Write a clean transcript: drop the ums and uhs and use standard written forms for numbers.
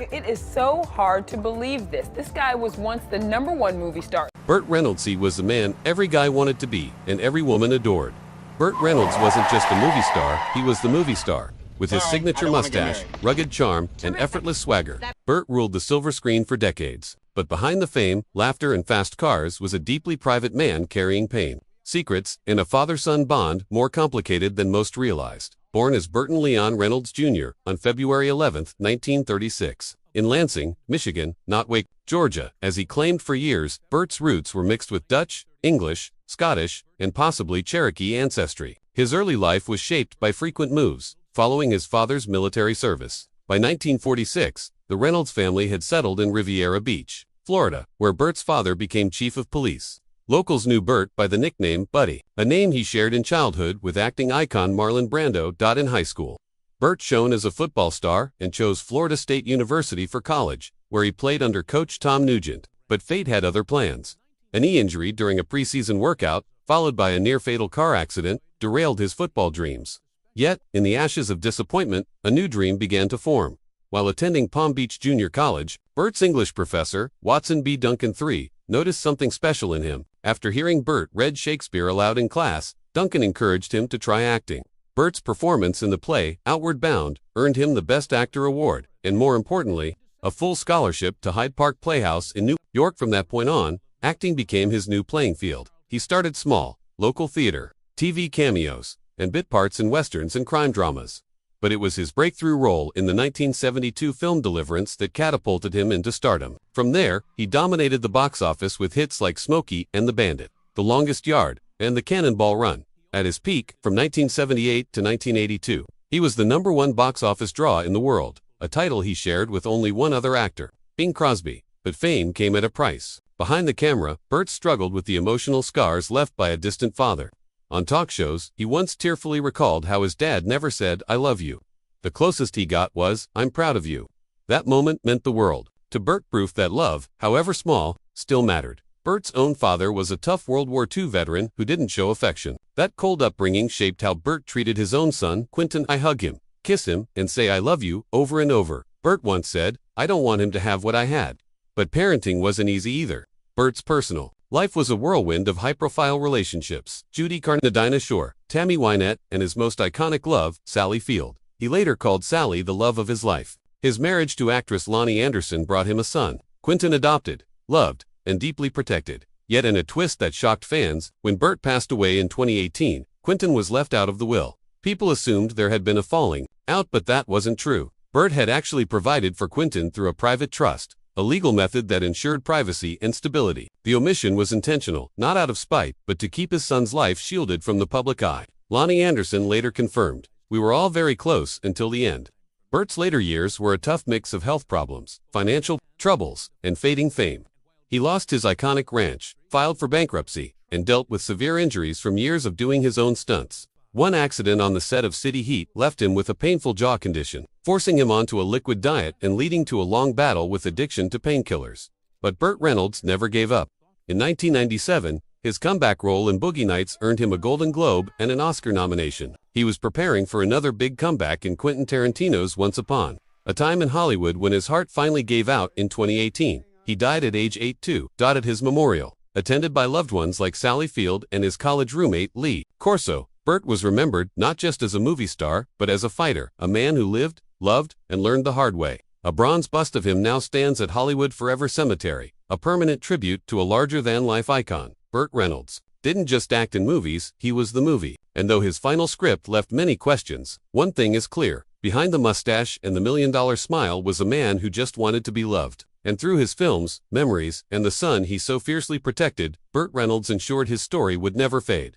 It is so hard to believe this. This guy was once the #1 movie star. Burt Reynolds was the man every guy wanted to be and every woman adored. Burt Reynolds wasn't just a movie star, he was the movie star. With his signature mustache, rugged charm, and effortless swagger, Burt ruled the silver screen for decades. But behind the fame, laughter, and fast cars was a deeply private man carrying pain, secrets, and a father-son bond more complicated than most realized. Born as Burton Leon Reynolds Jr. on February 11, 1936, in Lansing, Michigan, not Wake, Georgia, as he claimed for years, Burt's roots were mixed with Dutch, English, Scottish, and possibly Cherokee ancestry. His early life was shaped by frequent moves, following his father's military service. By 1946, the Reynolds family had settled in Riviera Beach, Florida, where Burt's father became chief of police. Locals knew Burt by the nickname Buddy, a name he shared in childhood with acting icon Marlon Brando. In high school, Burt shone as a football star and chose Florida State University for college, where he played under coach Tom Nugent. But fate had other plans. A knee injury during a preseason workout, followed by a near-fatal car accident, derailed his football dreams. Yet, in the ashes of disappointment, a new dream began to form. While attending Palm Beach Junior College, Burt's English professor, Watson B. Duncan III, noticed something special in him. After hearing Burt read Shakespeare aloud in class, Duncan encouraged him to try acting. Burt's performance in the play, Outward Bound, earned him the Best Actor award, and more importantly, a full scholarship to Hyde Park Playhouse in New York. From that point on, acting became his new playing field. He started small, local theater, TV cameos, and bit parts in westerns and crime dramas. But it was his breakthrough role in the 1972 film Deliverance that catapulted him into stardom. From there, he dominated the box office with hits like Smokey and the Bandit, The Longest Yard, and The Cannonball Run. At his peak, from 1978 to 1982, he was the #1 box office draw in the world, a title he shared with only one other actor, Bing Crosby. But fame came at a price. Behind the camera, Burt struggled with the emotional scars left by a distant father. On talk shows, he once tearfully recalled how his dad never said, "I love you." The closest he got was, "I'm proud of you." That moment meant the world to Burt, proof that love, however small, still mattered. Burt's own father was a tough World War II veteran who didn't show affection. That cold upbringing shaped how Burt treated his own son, Quentin. "I hug him, kiss him, and say I love you over and over," Burt once said. "I don't want him to have what I had." But parenting wasn't easy either. Burt's personal life was a whirlwind of high-profile relationships. Judy Carter, Dinah Shore, Tammy Wynette, and his most iconic love, Sally Field. He later called Sally the love of his life. His marriage to actress Lonnie Anderson brought him a son. Quentin adopted, loved, and deeply protected. Yet in a twist that shocked fans, when Burt passed away in 2018, Quentin was left out of the will. People assumed there had been a falling out, but that wasn't true. Burt had actually provided for Quentin through a private trust, a legal method that ensured privacy and stability. The omission was intentional, not out of spite, but to keep his son's life shielded from the public eye. Lonnie Anderson later confirmed, "We were all very close until the end." Burt's later years were a tough mix of health problems, financial troubles, and fading fame. He lost his iconic ranch, filed for bankruptcy, and dealt with severe injuries from years of doing his own stunts. One accident on the set of City Heat left him with a painful jaw condition, forcing him onto a liquid diet and leading to a long battle with addiction to painkillers. But Burt Reynolds never gave up. In 1997, his comeback role in Boogie Nights earned him a Golden Globe and an Oscar nomination. He was preparing for another big comeback in Quentin Tarantino's Once Upon a Time in Hollywood when his heart finally gave out in 2018. He died at age 82. At his memorial, attended by loved ones like Sally Field and his college roommate Lee Corso, Burt was remembered not just as a movie star, but as a fighter, a man who lived, loved, and learned the hard way. A bronze bust of him now stands at Hollywood Forever Cemetery, a permanent tribute to a larger-than-life icon. Burt Reynolds didn't just act in movies, he was the movie. And though his final script left many questions, one thing is clear: behind the mustache and the $1,000,000 smile was a man who just wanted to be loved. And through his films, memories, and the son he so fiercely protected, Burt Reynolds ensured his story would never fade.